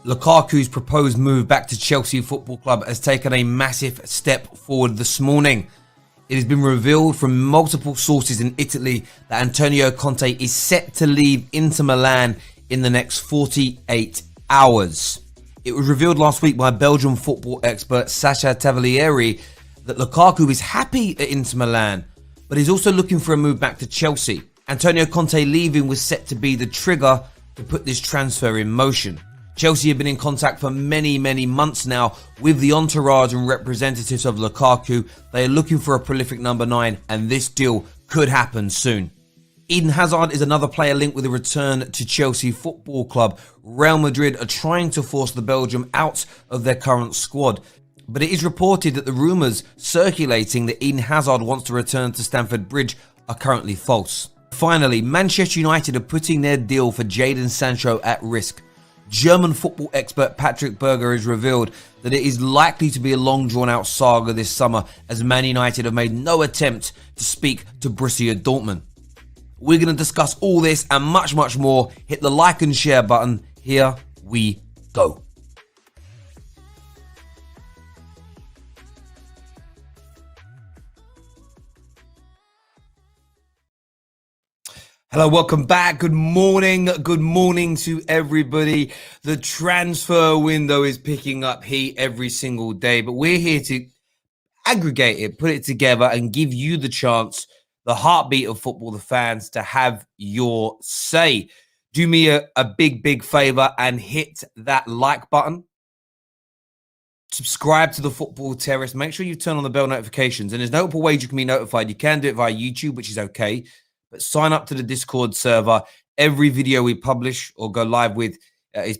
Lukaku's proposed move back to Chelsea Football Club has taken a massive step forward this morning. It has been revealed from multiple sources in Italy that Antonio Conte is set to leave Inter Milan in the next 48 hours. It was revealed last week by Belgium football expert Sacha Tavolieri that Lukaku is happy at Inter Milan, but he's also looking for a move back to Chelsea. Antonio Conte leaving was set to be the trigger to put this transfer in motion. Chelsea have been in contact for many months now with the entourage and representatives of Lukaku. They are looking for a prolific number 9, and this deal could happen soon. Eden Hazard is another player linked with a return to Chelsea Football Club. Real Madrid are trying to force the Belgium out of their current squad, but it is reported that the rumours circulating that Eden Hazard wants to return to Stamford Bridge are currently false. Finally, Manchester United are putting their deal for Jadon Sancho at risk. German football expert Patrick Berger has revealed that it is likely to be a long drawn-out saga this summer, as Man United have made no attempt to speak to Borussia Dortmund. We're going to discuss all this and much more. Hit the like and share button. Here we go. Hello, welcome back. Good morning to everybody. The transfer window is picking up heat every single day, but we're here to aggregate it, put it together, and give you the chance, the heartbeat of football, the fans, to have your say. Do me a big favor and hit that like button. Subscribe to the Football Terrace. Make sure you turn on the bell notifications, and there's multiple ways you can be notified. You can do it via YouTube, which is okay. But sign up to the Discord server. Every video we publish or go live with is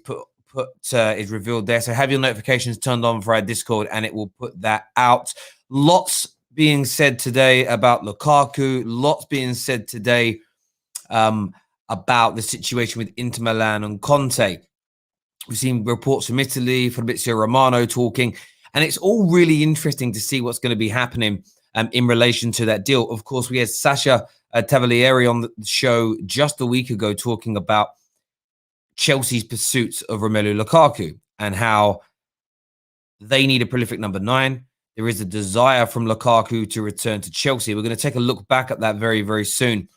is revealed there. So have your notifications turned on via Discord, and it will put that out. Lots being said today about Lukaku. Lots being said today about the situation with Inter Milan and Conte. We've seen reports from Italy, Fabrizio Romano talking, and it's all really interesting to see what's going to be happening in relation to that deal. Of course, we had Sacha Tavolieri on the show just a week ago talking about Chelsea's pursuits of Romelu Lukaku and how they need a prolific number 9. There is a desire from Lukaku to return to Chelsea. We're going to take a look back at that very soon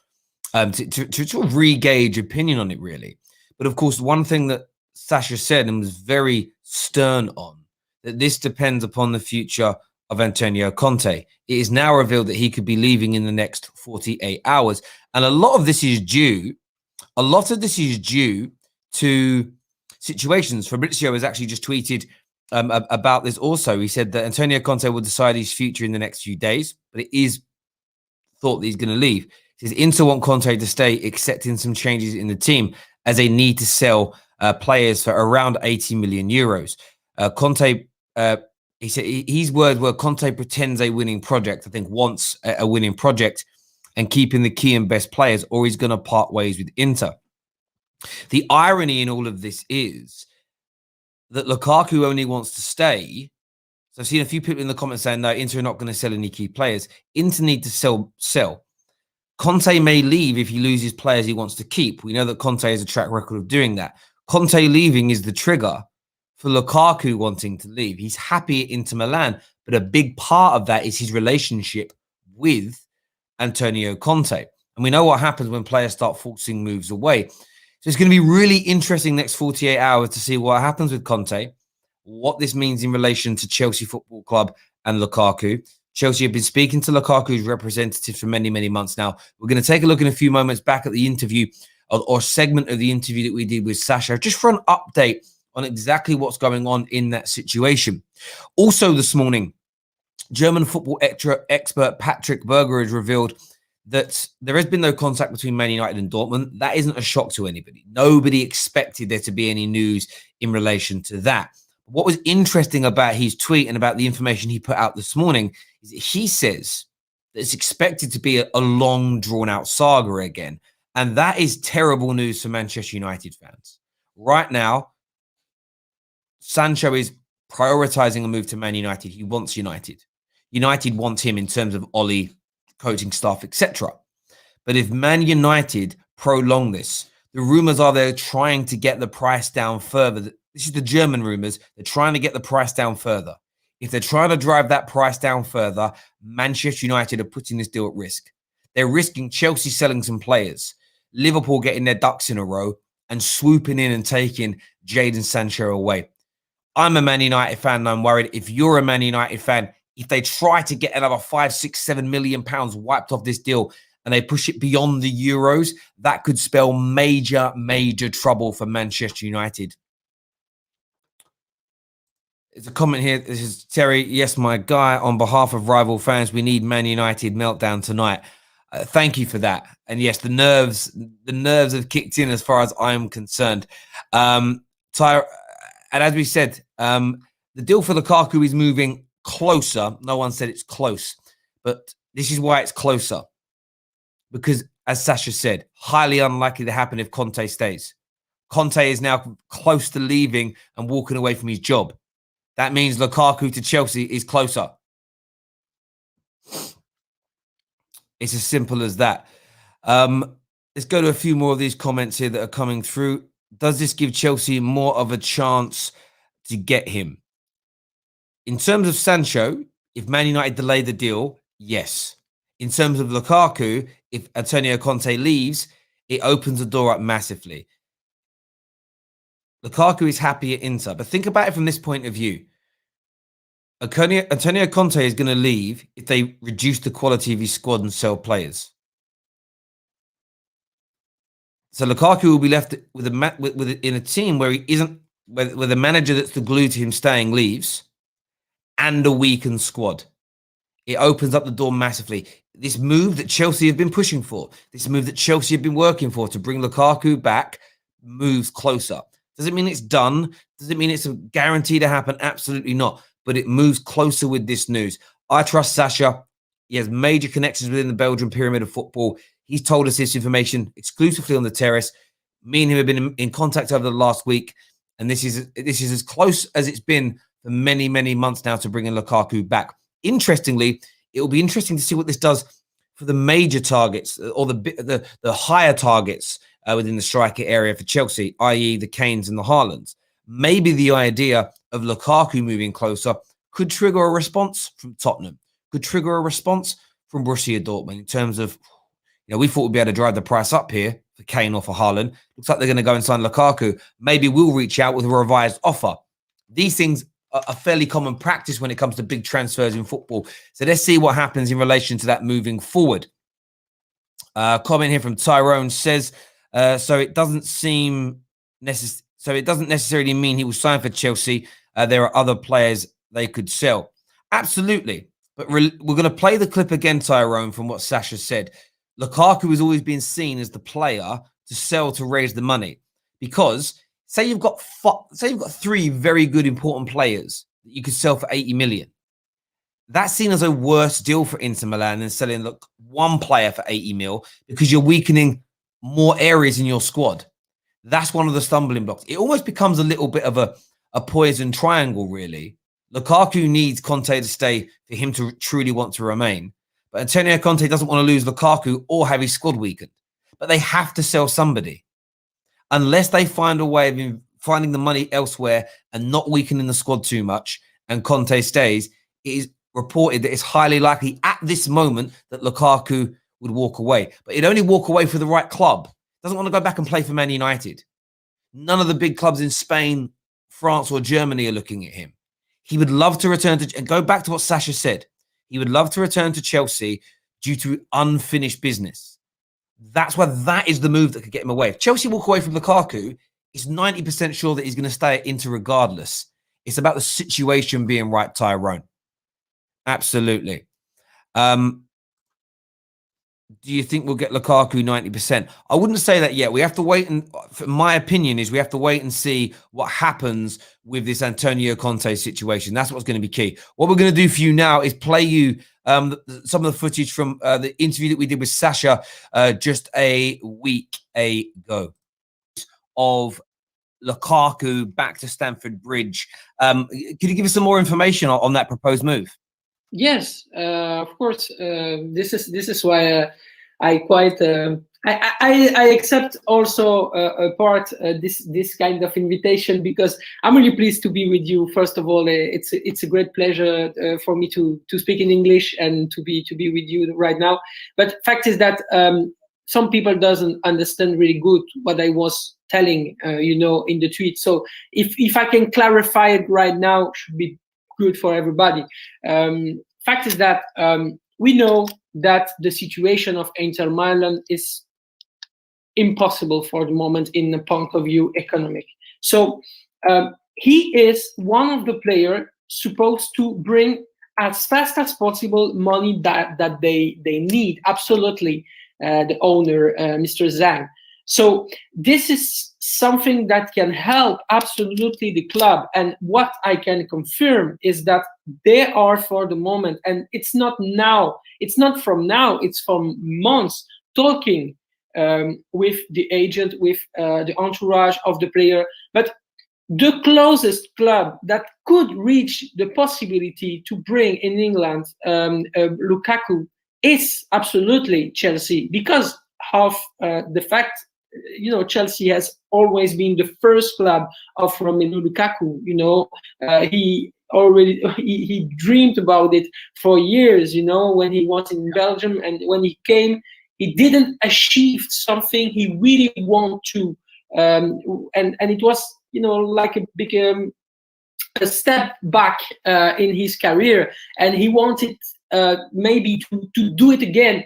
to sort of re-gauge opinion on it, really. But of course, one thing that Sacha said and was very stern on, that this depends upon the future of Antonio Conte. It is now revealed that he could be leaving in the next 48 hours. And a lot of this is due to situations. Fabrizio has actually just tweeted about this also. He said that Antonio Conte will decide his future in the next few days, but it is thought that he's going to leave. He says Inter want Conte to stay, accepting some changes in the team as they need to sell players for around 80 million euros. Conte he said his words were Conte pretends a winning project. I think wants a winning project and keeping the key and best players, or he's going to part ways with Inter. The irony in all of this is that Lukaku only wants to stay. So I've seen a few people in the comments saying, no, Inter are not going to sell any key players. Inter need to sell. Conte may leave if he loses players he wants to keep. We know that Conte has a track record of doing that. Conte leaving is the trigger for Lukaku wanting to leave. He's happy at Inter Milan, but a big part of that is his relationship with Antonio Conte. And we know what happens when players start forcing moves away. So it's going to be really interesting next 48 hours to see what happens with Conte, what this means in relation to Chelsea Football Club and Lukaku. Chelsea have been speaking to Lukaku's representatives for many months now. We're going to take a look in a few moments back at the interview or segment of the interview that we did with Sacha, just for an update on exactly what's going on in that situation. Also this morning, German football expert Patrick Berger has revealed that there has been no contact between Man United and Dortmund. That isn't a shock to anybody. Nobody expected there to be any news in relation to that. What was interesting about his tweet and about the information he put out this morning is that he says that it's expected to be a long, drawn-out saga again. And that is terrible news for Manchester United fans. Right now, Sancho is prioritizing a move to Man United. He wants United. United wants him in terms of Ollie, coaching staff, etc. But if Man United prolong this, the rumors are they're trying to get the price down further This is the German rumours. They're trying to get the price down further. If they're trying to drive that price down further, Manchester United are putting this deal at risk. They're risking Chelsea selling some players, Liverpool getting their ducks in a row, and swooping in and taking Jadon Sancho away. I'm a Man United fan, and I'm worried if you're a Man United fan, if they try to get another 5, 6, 7 million pounds wiped off this deal and they push it beyond the Euros, that could spell major, major trouble for Manchester United. There's a comment here. This is Terry. Yes, my guy. On behalf of rival fans, we need Man United meltdown tonight. Thank you for that. And yes, the nerves have kicked in as far as I'm concerned. And as we said, the deal for Lukaku is moving closer. No one said it's close, but this is why it's closer. Because, as Sacha said, highly unlikely to happen if Conte stays. Conte is now close to leaving and walking away from his job. That means Lukaku to Chelsea is closer. It's as simple as that. Let's go to a few more of these comments here that are coming through. Does this give Chelsea more of a chance to get him? In terms of Sancho, if Man United delay the deal, yes. In terms of Lukaku, if Antonio Conte leaves, it opens the door up massively. Lukaku is happy at Inter, but think about it from this point of view. Antonio Conte is going to leave if they reduce the quality of his squad and sell players. So Lukaku will be left in a team where he isn't, where the manager that's the glue to him staying leaves, and a weakened squad. It opens up the door massively. This move that Chelsea have been pushing for, this move that Chelsea have been working for to bring Lukaku back, moves closer. Does it mean it's done? Does it mean it's a guarantee to happen? Absolutely not. But it moves closer with this news. I trust Sacha. He has major connections within the Belgian pyramid of football. He's told us this information exclusively on the Terrace. Me and him have been in contact over the last week. And this is as close as it's been for many, many months now to bringing Lukaku back. Interestingly, it will be interesting to see what this does for the major targets or the higher targets within the striker area for Chelsea, i.e. the Kanes and the Haalands. Maybe the idea of Lukaku moving closer could trigger a response from Tottenham, could trigger a response from Borussia Dortmund in terms of, we thought we'd be able to drive the price up here for Kane or for Haaland. Looks like they're going to go and sign Lukaku. Maybe we'll reach out with a revised offer. These things are fairly common practice when it comes to big transfers in football. So let's see what happens in relation to that moving forward. Comment here from Tyrone says, so it doesn't necessarily mean he will sign for Chelsea. There are other players they could sell. Absolutely. But we're going to play the clip again, Tyrone, from what Sacha said. Lukaku has always been seen as the player to sell to raise the money. Because say you've got 3 very good, important players that you could sell for 80 million. That's seen as a worse deal for Inter Milan than selling one player for 80 mil because you're weakening more areas in your squad. That's one of the stumbling blocks. It almost becomes a little bit of a poison triangle, really. Lukaku needs Conte to stay for him to truly want to remain. But Antonio Conte doesn't want to lose Lukaku or have his squad weakened. But they have to sell somebody. Unless they find a way of finding the money elsewhere and not weakening the squad too much, and Conte stays, it is reported that it's highly likely at this moment that Lukaku would walk away. But he'd only walk away for the right club. Doesn't want to go back and play for Man United. None of the big clubs in Spain, France, or Germany are looking at him. He would love to return to, and go back to what Sacha said. He would love to return to Chelsea due to unfinished business. That's why that is the move that could get him away. If Chelsea walk away from Lukaku, it's 90% sure that he's going to stay at Inter regardless. It's about the situation being right, Tyrone. Absolutely. Do you think we'll get Lukaku 90%? I wouldn't say that yet. We have to wait, and my opinion is we have to wait and see what happens with this Antonio Conte situation. That's what's going to be key. What we're going to do for you now is play you some of the footage from the interview that we did with Sacha just a week ago of Lukaku back to Stamford Bridge. Could you give us some more information on that proposed move? Yes, of course. This is why I quite I accept also a part this kind of invitation, because I'm really pleased to be with you. First of all, it's a great pleasure for me to speak in English and to be with you right now. But fact is that some people doesn't understand really good what I was telling in the tweet. So if I can clarify it right now, it should be good for everybody. Fact is that we know that the situation of Inter Milan is impossible for the moment in the point of view economic. So he is one of the players supposed to bring as fast as possible money that they need, absolutely, the owner, Mr. Zhang. So this is something that can help absolutely the club. And what I can confirm is that they are, for the moment, and it's not now, it's not from now, it's from months, talking with the agent, with the entourage of the player. But the closest club that could reach the possibility to bring in England Lukaku is absolutely Chelsea, because of the fact, Chelsea has always been the first club of Romelu Lukaku. He dreamed about it for years, when he was in Belgium, and when he came, he didn't achieve something he really wanted to, and it was, like a big a step back in his career, and he wanted maybe to do it again,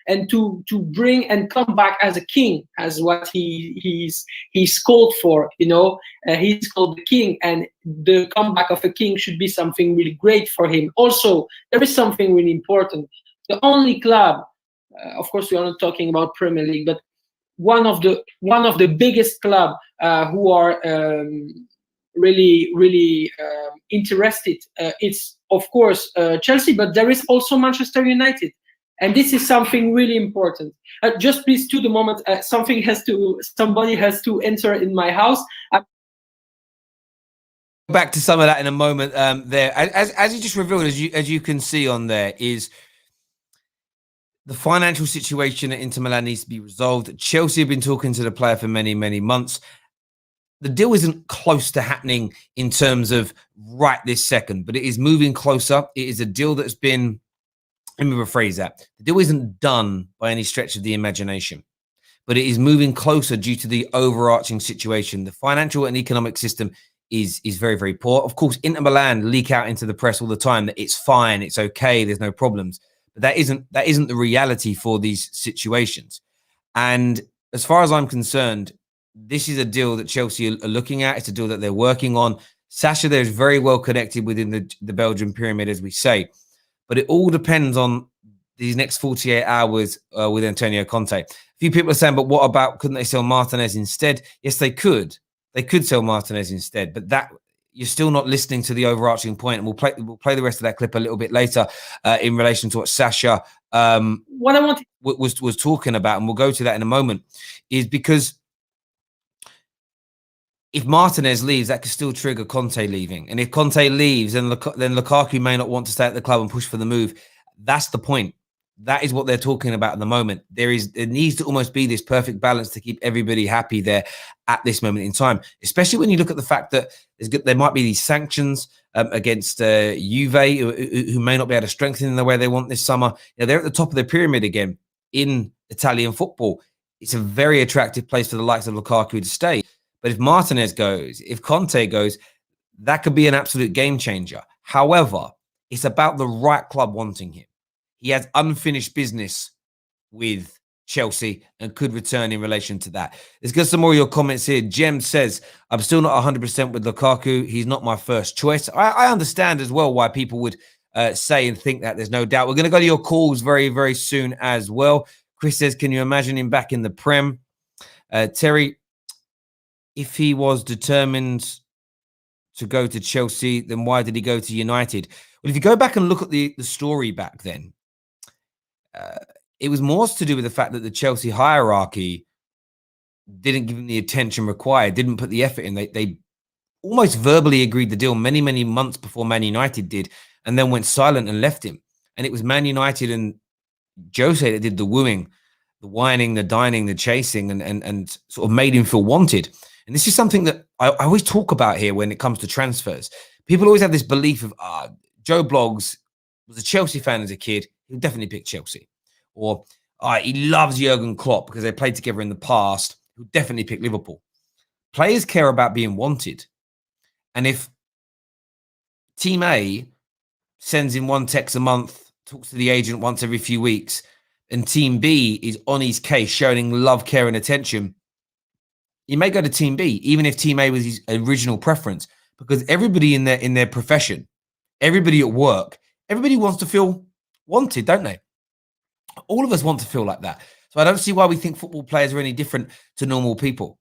and to bring and come back as a king, as what he's called for, he's called the king, and the comeback of a king should be something really great for him. Also, there is something really important. The only club, of course, we are not talking about Premier League, but one of the biggest club who are really interested. It's of course Chelsea, but there is also Manchester United, and this is something really important. Just please, to the moment, somebody has to enter in my house. Back to some of that in a moment. There, as you just revealed, as you can see on there, is the financial situation at Inter Milan needs to be resolved. Chelsea have been talking to the player for many, many months. The deal isn't close to happening in terms of right this second, but it is moving closer. It is a deal that's been, let me rephrase that. The deal isn't done by any stretch of the imagination, but it is moving closer due to the overarching situation. The financial and economic system is very, very poor. Of course, Inter Milan leak out into the press all the time that it's fine, it's okay, there's no problems. But that isn't the reality for these situations. And as far as I'm concerned, this is a deal that Chelsea are looking at. It's a deal that they're working on. Sacha there is very well connected within the Belgian pyramid, as we say. But it all depends on these next 48 hours with Antonio Conte. A few people are saying, but what about, couldn't they sell Martinez instead? Yes, they could. They could sell Martinez instead, but that you're still not listening to the overarching point. And we'll play the rest of that clip a little bit later in relation to what Sacha what I want was talking about, and we'll go to that in a moment, is because if Martinez leaves, that could still trigger Conte leaving. And if Conte leaves, then Lukaku may not want to stay at the club and push for the move. That's the point. That is what they're talking about at the moment. There needs to almost be this perfect balance to keep everybody happy there at this moment in time, especially when you look at the fact that there might be these sanctions against Juve, who may not be able to strengthen in the way they want this summer. They're at the top of the pyramid again in Italian football. It's a very attractive place for the likes of Lukaku to stay. But if Martinez goes, if Conte goes, that could be an absolute game changer. However, it's about the right club wanting him. He has unfinished business with Chelsea and could return in relation to that. Let's get some more of your comments here. Jem says, I'm still not 100% with Lukaku. He's not my first choice. I understand as well why people would say and think that. There's no doubt. We're going to go to your calls very, very soon as well. Chris says, can you imagine him back in the Prem? Terry, if he was determined to go to Chelsea, then why did he go to United? Well, if you go back and look at the story back then, it was more to do with the fact that the Chelsea hierarchy didn't give him the attention required, didn't put the effort in. They almost verbally agreed the deal many, many months before Man United did, and then went silent and left him. And it was Man United and Jose that did the wooing the whining, the dining, the chasing, and sort of made him feel wanted. And this is something that I always talk about here when it comes to transfers. People always have this belief of, Joe Bloggs was a Chelsea fan as a kid. He'll definitely pick Chelsea. Or he loves Jurgen Klopp because they played together in the past. He'll definitely pick Liverpool. Players care about being wanted. And if Team A sends in one text a month, talks to the agent once every few weeks, and Team B is on his case, showing love, care, and attention, he may go to Team B, even if Team A was his original preference, because everybody in their profession, everybody at work, everybody wants to feel wanted, don't they? All of us want to feel like that. So I don't see why we think football players are any different to normal people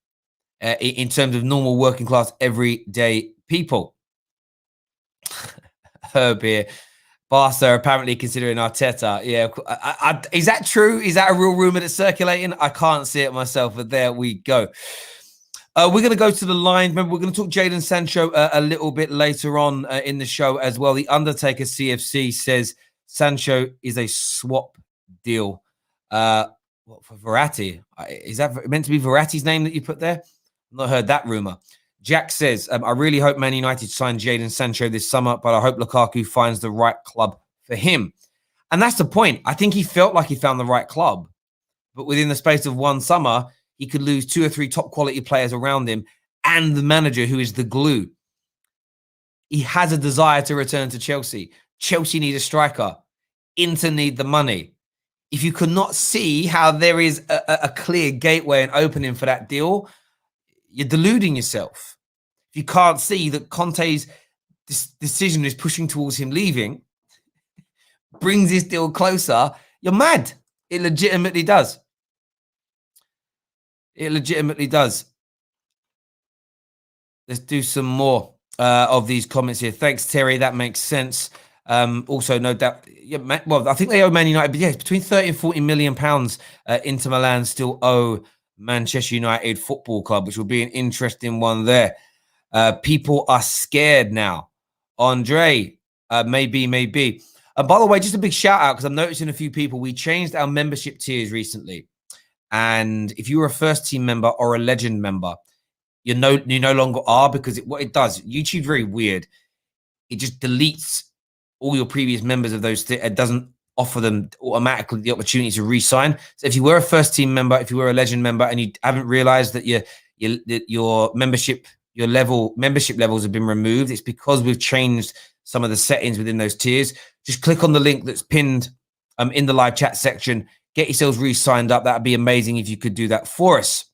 in terms of normal working class, everyday people. Herb here. Barca apparently considering Arteta. Yeah. Is that true? Is that a real rumor that's circulating? I can't see it myself, but there we go. We're going to go to the line. Remember, we're going to talk Jadon Sancho a little bit later on in the show as well. The Undertaker CFC says Sancho is a swap deal. What, for Verratti? Is that meant to be Verratti's name that you put there? I've not heard that rumor. Jack says, I really hope Man United sign Jadon Sancho this summer, but I hope Lukaku finds the right club for him. And that's the point. I think he felt like he found the right club. But within the space of one summer, he could lose 2 or 3 top quality players around him and the manager who is the glue. He has a desire to return to Chelsea. Chelsea need a striker. Inter need the money. If you could not see how there is a clear gateway and opening for that deal, you're deluding yourself. If you can't see that Conte's decision is pushing towards him leaving, brings this deal closer, you're mad. It legitimately does. It legitimately does. Let's do some more of these comments here. Thanks, Terry. That makes sense. Also, no doubt. Yeah, well, I think they owe Man United, but yeah, between 30 and 40 million pounds. Inter Milan still owe Manchester United Football Club, which will be an interesting one there. People are scared now. Andre, maybe. By the way, just a big shout out because I'm noticing a few people. We changed our membership tiers recently. And if you were a first team member or a legend member, you no longer are, because what it does, YouTube's very weird. It just deletes all your previous members of those. It doesn't offer them automatically the opportunity to re-sign. So if you were a first team member, if you were a legend member, and you haven't realized that your membership levels have been removed, it's because we've changed some of the settings within those tiers. Just click on the link that's pinned in the live chat section. Get yourselves re-signed up. That'd be amazing if you could do that for us.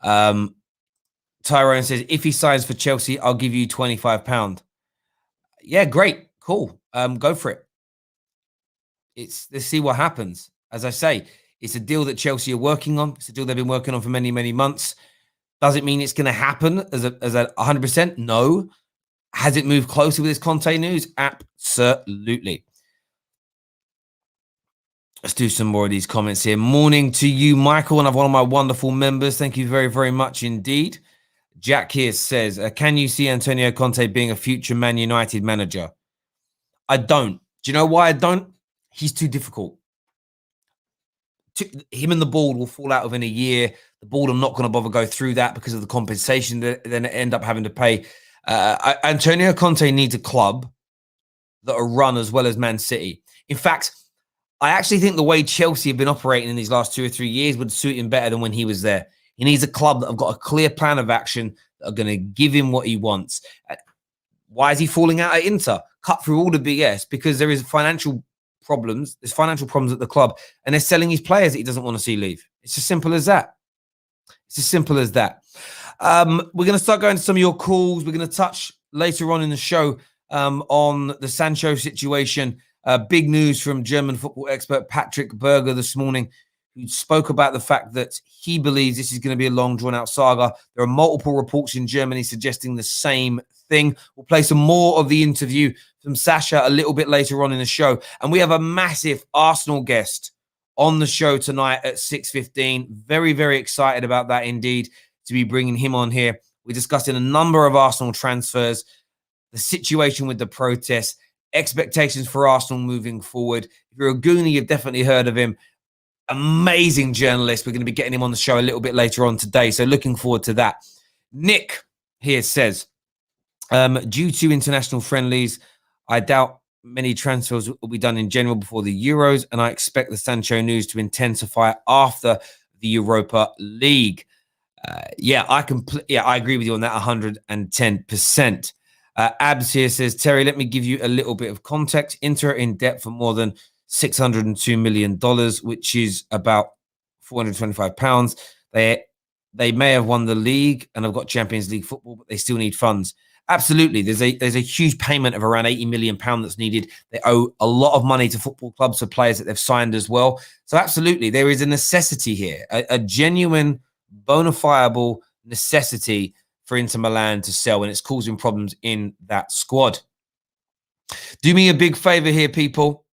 Tyrone says, if he signs for Chelsea, I'll give you £25. Yeah, great. Cool. Go for it. Let's see what happens. As I say, it's a deal that Chelsea are working on. It's a deal they've been working on for many, many months. Does it mean it's going to happen as a 100%? No. Has it moved closer with this Conte news? Absolutely. Let's do some more of these comments here. Morning to you, Michael, and I'm one of my wonderful members. Thank you very, very much indeed. Jack here says, can you see Antonio Conte being a future Man United manager? I don't. Do you know why I don't? He's too difficult. Him and the board will fall out within a year. The board are not going to bother go through that because of the compensation that then end up having to pay. Antonio Conte needs a club that are run as well as Man City. In fact, I actually think the way Chelsea have been operating in these last 2 or 3 years would suit him better than when he was there. He needs a club that have got a clear plan of action that are going to give him what he wants. Why is he falling out at Inter? Cut through all the BS because there is financial problems. There's financial problems at the club, and they're selling his players that he doesn't want to see leave. It's as simple as that. It's as simple as that. We're going to start going to some of your calls. We're going to touch later on in the show on the Sancho situation. Big news from German football expert Patrick Berger this morning, who spoke about the fact that he believes this is going to be a long, drawn-out saga. There are multiple reports in Germany suggesting the same thing. We'll play some more of the interview from Sacha a little bit later on in the show. And we have a massive Arsenal guest on the show tonight at 6:15. Very, very excited about that indeed, to be bringing him on here. We're discussing a number of Arsenal transfers, the situation with the protests, expectations for Arsenal moving forward. If you're a Goonie, you've definitely heard of him. amazing journalist. We're going to be getting him on the show a little bit later on today. So looking forward to that. Nick here says, due to international friendlies, I doubt many transfers will be done in general before the Euros, and I expect the Sancho news to intensify after the Europa League. I agree with you on that 110%. Abs here says, Terry, let me give you a little bit of context. Inter in debt for more than $602 million, which is about £425. They may have won the league and have got Champions League football, but they still need funds. Absolutely. There's a huge payment of around £80 million that's needed. They owe a lot of money to football clubs for players that they've signed as well. So absolutely, there is a necessity here, a genuine, bona fide necessity for Inter Milan to sell, and it's causing problems in that squad. Do me a big favor here, people.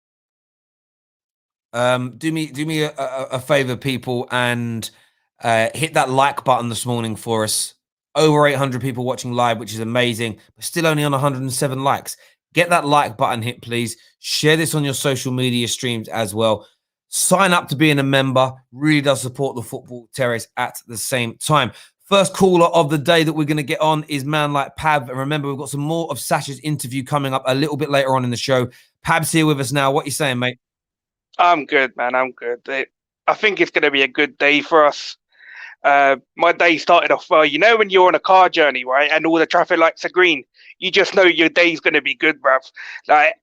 Do me a favor, people, and hit that like button this morning for us. Over 800 people watching live, which is amazing, but still only on 107 likes. Get that like button hit, please. Share this on your social media streams as well. Sign up to being a member. Really does support the Football Terrace at the same time. First caller of the day that we're going to get on is man like Pab. And remember, we've got some more of Sacha's interview coming up a little bit later on in the show. Pab's here with us now. What are you saying, mate? I'm good, man. I'm good. I think it's going to be a good day for us. My day started off well. You know when you're on a car journey, right, and all the traffic lights are green, you just know your day's going to be good, bruv. Like,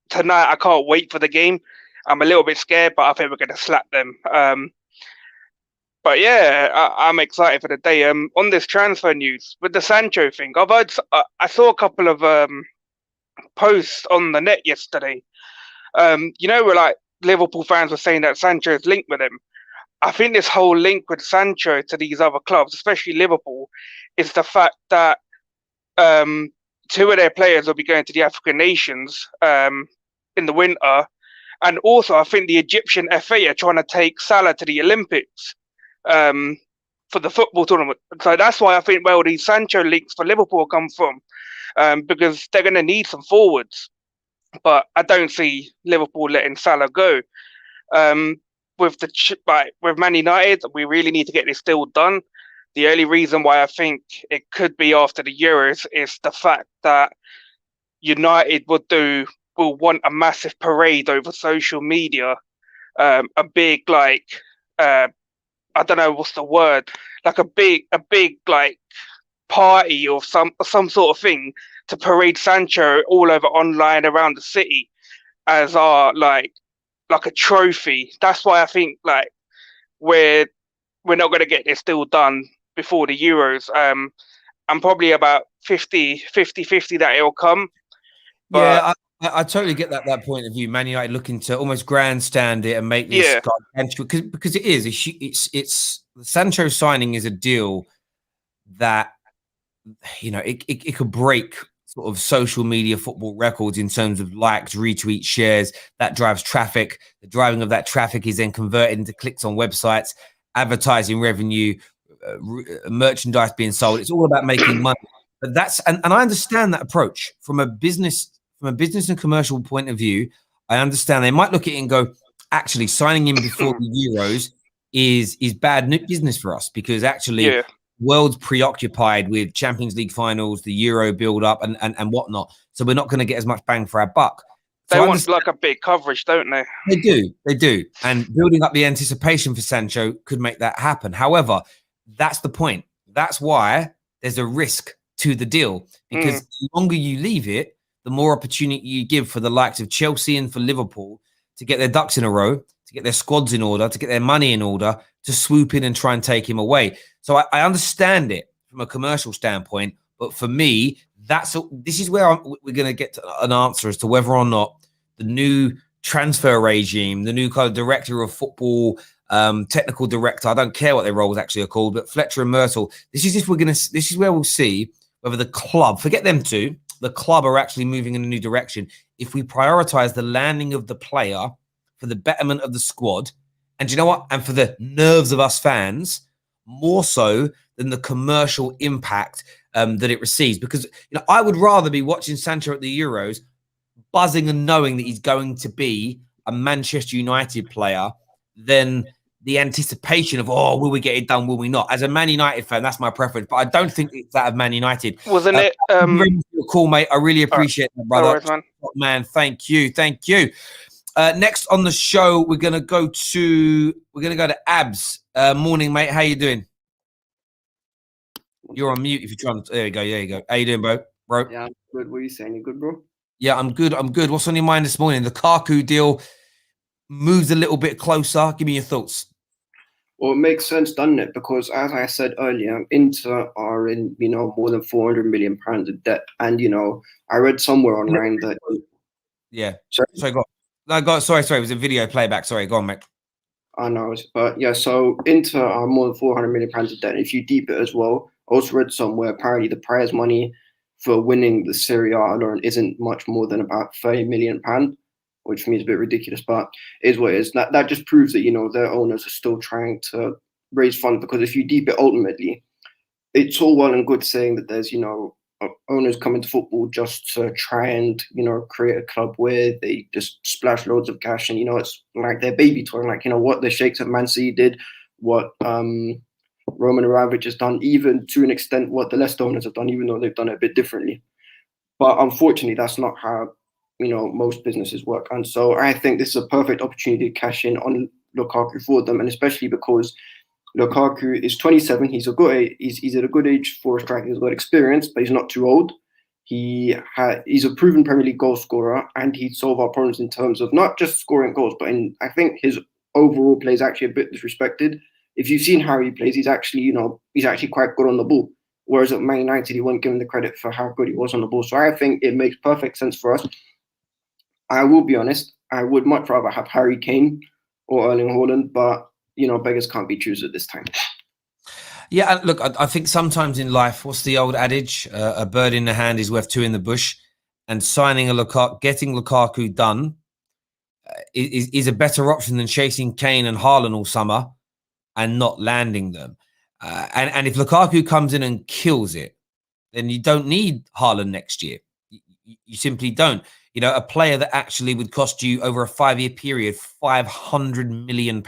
tonight, I can't wait for the game. I'm a little bit scared, but I think we're going to slap them. But yeah, I'm excited for the day. On this transfer news, with the Sancho thing, I saw a couple of posts on the net yesterday. Where like Liverpool fans were saying that Sancho is linked with him. I think this whole link with Sancho to these other clubs, especially Liverpool, is the fact that two of their players will be going to the African nations in the winter. And also, I think the Egyptian FA are trying to take Salah to the Olympics for the football tournament. So that's why I think, well, these Sancho links for Liverpool come from, because they're going to need some forwards. But I don't see Liverpool letting Salah go. With Man United, we really need to get this deal done. The only reason why I think it could be after the Euros is the fact that United will want a massive parade over social media, a big I don't know what's the word, like a big like party or some sort of thing to parade Sancho all over online around the city as our like a trophy. That's why I think like we're not going to get this deal done before the Euros. I'm probably about 50-50 that it'll come. But yeah, I totally get that point of view. Man United looking to almost grandstand it and make this because it is it's the Sancho signing is a deal that it could break sort of social media football records in terms of likes, retweets, shares. That drives traffic. The driving of that traffic is then converted into clicks on websites, advertising revenue, merchandise being sold. It's all about making money. But that's and I understand that approach from a business and commercial point of view. I understand they might look at it and go, actually, signing him before the Euros is bad business for us because actually world's preoccupied with Champions League finals, the Euro build up and whatnot. So we're not going to get as much bang for our buck. So they want like a big coverage, don't they? They do. And building up the anticipation for Sancho could make that happen. However, that's the point. That's why there's a risk to the deal because the longer you leave it, the more opportunity you give for the likes of Chelsea and for Liverpool to get their ducks in a row, to get their squads in order, to get their money in order, to swoop in and try and take him away. So I understand it from a commercial standpoint, but for me, this is where we're going to get an answer as to whether or not the new transfer regime, the new kind of director of football, technical director, I don't care what their roles actually are called, but Fletcher and Myrtle, this is where we'll see whether the club, forget them two, the club are actually moving in a new direction. If we prioritize the landing of the player for the betterment of the squad, and you know what? And for the nerves of us fans, more so than the commercial impact that it receives. Because I would rather be watching Sancho at the Euros, buzzing and knowing that he's going to be a Manchester United player than the anticipation of, oh, will we get it done? Will we not? As a Man United fan, that's my preference, but I don't think it's that of Man United. Wasn't it? Thank you very much for your call, mate. I really appreciate that, brother. No worries, man. Man, thank you. Next on the show, we're gonna go to Abs. Morning, mate. How you doing? You're on mute if you're trying to. There you go. How you doing, bro? Yeah, I'm good. What are you saying? You good, bro? Yeah, I'm good. What's on your mind this morning? The Lukaku deal moves a little bit closer. Give me your thoughts. Well, it makes sense, doesn't it? Because as I said earlier, Inter are in, more than £400 million of debt. And, I read somewhere online that... Yeah. Sorry, go on. No, go on. Sorry. It was a video playback. Sorry, go on, mate. I know. But, yeah, so Inter are more than £400 million of debt. And if you deep it as well, I also read somewhere, apparently the prize money for winning the Serie A alone isn't much more than about £30 million, which for me is a bit ridiculous, but is what it is. That just proves that, their owners are still trying to raise funds, because if you deep it ultimately, it's all well and good saying that there's, owners come into football just to try and, create a club where they just splash loads of cash and, it's like their baby toy, like, what the Sheikhs at Man City did, what Roman Abramovich has done, even to an extent what the Leicester owners have done, even though they've done it a bit differently. But unfortunately, that's not how most businesses work. And so I think this is a perfect opportunity to cash in on Lukaku for them, and especially because Lukaku is 27. He's at a good age for a striker. He's got experience, but he's not too old. He's a proven Premier League goal scorer, and he'd solve our problems in terms of not just scoring goals, but I think his overall play is actually a bit disrespected. If you've seen how he plays, he's actually quite good on the ball. Whereas at Man United, he wasn't given the credit for how good he was on the ball. So I think it makes perfect sense for us. I will be honest, I would much rather have Harry Kane or Erling Haaland, but, beggars can't be choosers at this time. Yeah, look, I think sometimes in life, what's the old adage? A bird in the hand is worth two in the bush. And getting Lukaku done is a better option than chasing Kane and Haaland all summer and not landing them. And if Lukaku comes in and kills it, then you don't need Haaland next year. You simply don't. A player that actually would cost you over a 5-year period, £500 million.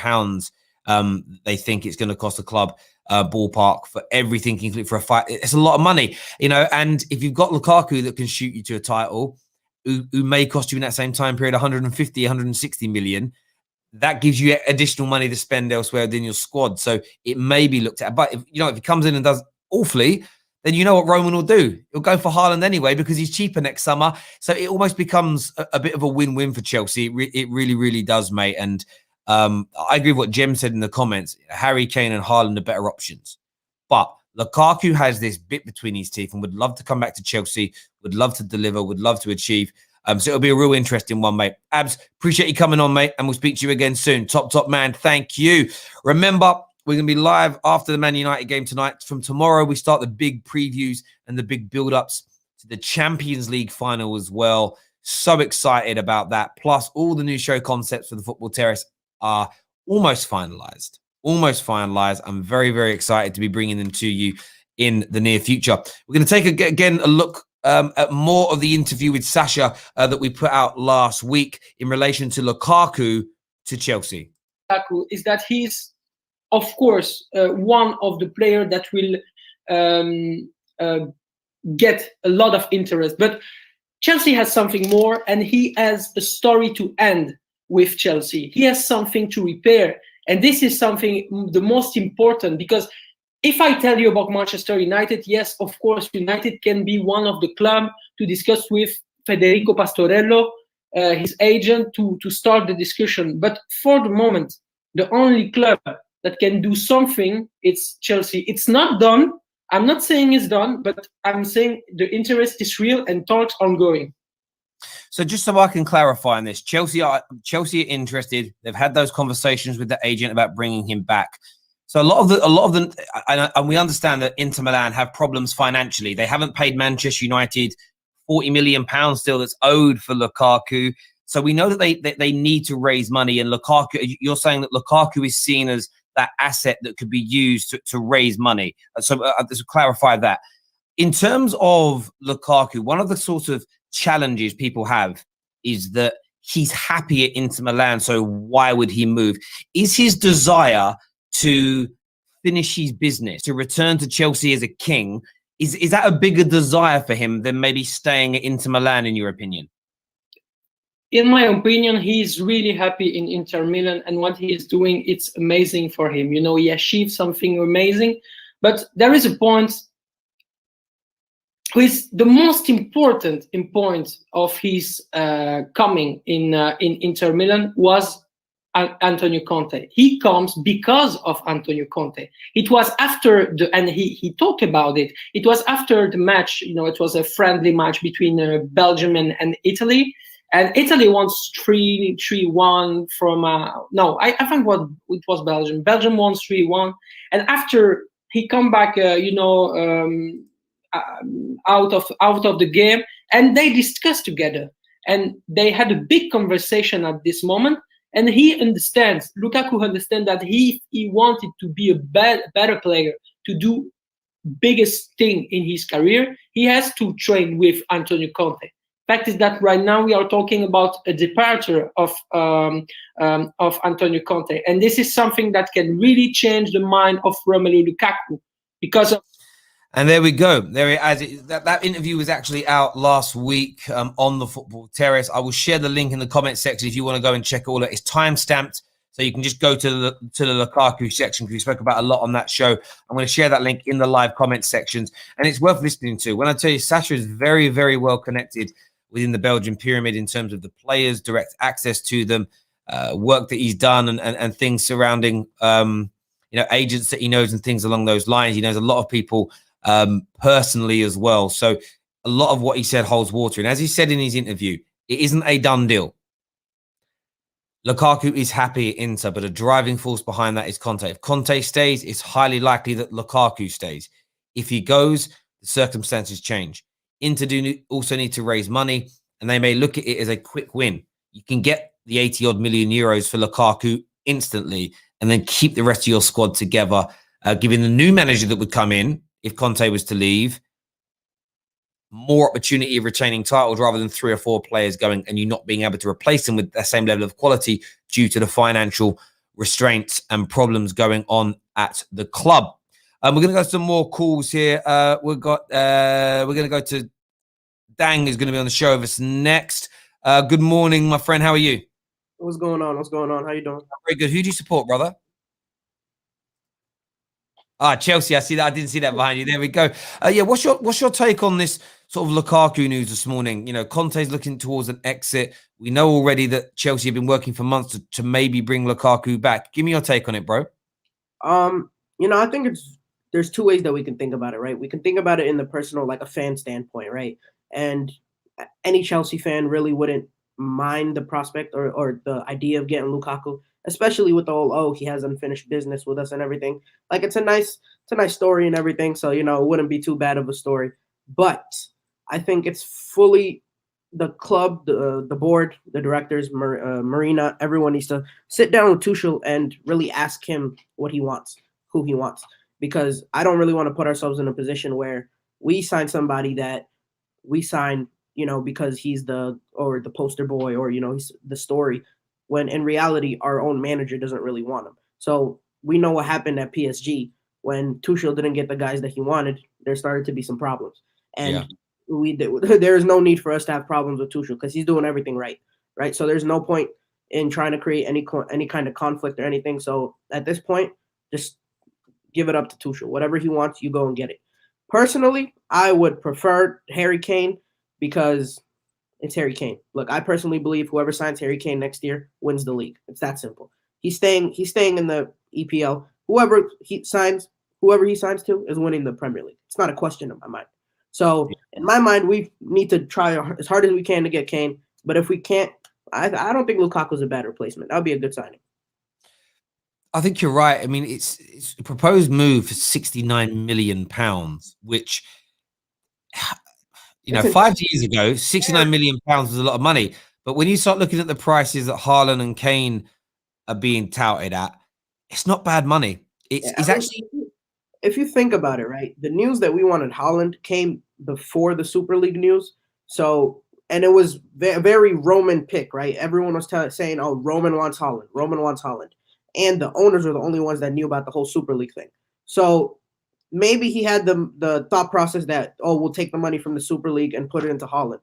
They think it's going to cost the club ballpark for everything, including for a fight. It's a lot of money, and if you've got Lukaku that can shoot you to a title, who may cost you in that same time period 150, 160 million, that gives you additional money to spend elsewhere within your squad. So it may be looked at. But if he comes in and does awfully, then you know what Roman will do. He'll go for Haaland anyway because he's cheaper next summer. So it almost becomes a bit of a win-win for Chelsea. It really, really does, mate. And I agree with what Jem said in the comments. Harry Kane and Haaland are better options. But Lukaku has this bit between his teeth and would love to come back to Chelsea, would love to deliver, would love to achieve. So it'll be a real interesting one, mate. Abs, appreciate you coming on, mate. And we'll speak to you again soon. Top man. Thank you. Remember, we're going to be live after the Man United game tonight. From tomorrow, we start the big previews and the big build-ups to the Champions League final as well. So excited about that. Plus, all the new show concepts for the Football Terrace are almost finalized. I'm very, very excited to be bringing them to you in the near future. We're going to take, again, a look at more of the interview with Sacha that we put out last week in relation to Lukaku to Chelsea. Lukaku is that he's, of course, one of the players that will get a lot of interest. But Chelsea has something more, and he has a story to end with Chelsea. He has something to repair. And this is something the most important, because if I tell you about Manchester United, yes, of course, United can be one of the club to discuss with Federico Pastorello, his agent, to start the discussion. But for the moment, the only club that can do something, it's Chelsea. It's not done. I'm not saying it's done, but I'm saying the interest is real and talks ongoing. So just so I can clarify on this, Chelsea are interested. They've had those conversations with the agent about bringing him back. So a lot of them, and we understand that Inter Milan have problems financially. They haven't paid Manchester United £40 million still that's owed for Lukaku. So we know that they need to raise money. And Lukaku, you're saying that Lukaku is seen as that asset that could be used to raise money. So to clarify that. In terms of Lukaku, one of the sort of challenges people have is that he's happy at Inter Milan, so why would he move? Is his desire to finish his business, to return to Chelsea as a king, is that a bigger desire for him than maybe staying at Inter Milan, in your opinion? In my opinion, he's really happy in Inter Milan, and what he is doing, it's amazing for him. You know, he achieved something amazing, but there is a point who is the most important point of his coming in Inter Milan was Antonio Conte. He comes because of Antonio Conte. It was after and he talked about it. It was after the match. You know, it was a friendly match between Belgium and Italy. And Italy won 3-1 from no, I think it was Belgium. Belgium won 3-1, and after he come back, out of the game, and they discussed together, and they had a big conversation at this moment. And he understands, Lukaku understands that he wanted to be a better player, to do biggest thing in his career. He has to train with Antonio Conte. Fact is that right now we are talking about a departure of Antonio Conte, and this is something that can really change the mind of Romelu Lukaku because of. And there we go. That interview was actually out last week on the Football Terrace. I will share the link in the comment section if you want to go and check all of it. It's time stamped, so you can just go to the Lukaku section because we spoke about a lot on that show. I'm going to share that link in the live comment sections, and it's worth listening to. When I tell you, Sacha is very, very well connected within the Belgian pyramid in terms of the players, direct access to them, work that he's done, and things surrounding agents that he knows and things along those lines. He knows a lot of people personally as well. So a lot of what he said holds water. And as he said in his interview, it isn't a done deal. Lukaku is happy at Inter, but a driving force behind that is Conte. If Conte stays, it's highly likely that Lukaku stays. If he goes, the circumstances change. Inter also need to raise money, and they may look at it as a quick win. You can get the 80-odd million euros for Lukaku instantly and then keep the rest of your squad together, giving the new manager that would come in, if Conte was to leave, more opportunity of retaining titles rather than 3 or 4 players going and you not being able to replace them with the same level of quality due to the financial restraints and problems going on at the club. We're going to go to some more calls here. We're going to go to Dang, who's going to be on the show with us next. Good morning, my friend. How are you? What's going on? How you doing? Very good. Who do you support, brother? Chelsea. I see that. I didn't see that behind you. There we go. What's your take on this sort of Lukaku news this morning? You know, Conte's looking towards an exit. We know already that Chelsea have been working for months to maybe bring Lukaku back. Give me your take on it, bro. I think there's 2 ways that we can think about it, right? We can think about it in the personal, like a fan standpoint, right? And any Chelsea fan really wouldn't mind the prospect or the idea of getting Lukaku, especially with the whole, he has unfinished business with us and everything. Like, it's a nice story and everything. So, it wouldn't be too bad of a story. But I think it's fully the club, the board, the directors, Marina, everyone needs to sit down with Tuchel and really ask him what he wants, who he wants. Because I don't really want to put ourselves in a position where we sign somebody that we sign, because he's the poster boy or, he's the story, when in reality, our own manager doesn't really want him. So we know what happened at PSG when Tuchel didn't get the guys that he wanted. There started to be some problems. And there is no need for us to have problems with Tuchel because he's doing everything right. So there's no point in trying to create any kind of conflict or anything. So at this point, just give it up to Tuchel. Whatever he wants, you go and get it. Personally, I would prefer Harry Kane because it's Harry Kane. Look, I personally believe whoever signs Harry Kane next year wins the league. It's that simple. He's staying in the EPL. Whoever he signs to is winning the Premier League. It's not a question in my mind. So in my mind, we need to try as hard as we can to get Kane. But if we can't, I don't think Lukaku's a bad replacement. That would be a good signing. I think you're right. I mean, it's a proposed move for £69 million, which, 5 years ago, £69 million was a lot of money. But when you start looking at the prices that Haaland and Kane are being touted at, it's not bad money. It's actually... If you think about it, right, the news that we wanted Haaland came before the Super League news. So and it was very Roman pick, right? Everyone was saying, "Oh, Roman wants Haaland. Roman wants Haaland," and the owners were the only ones that knew about the whole Super League thing. So maybe he had the thought process that, oh, we'll take the money from the Super League and put it into Haaland,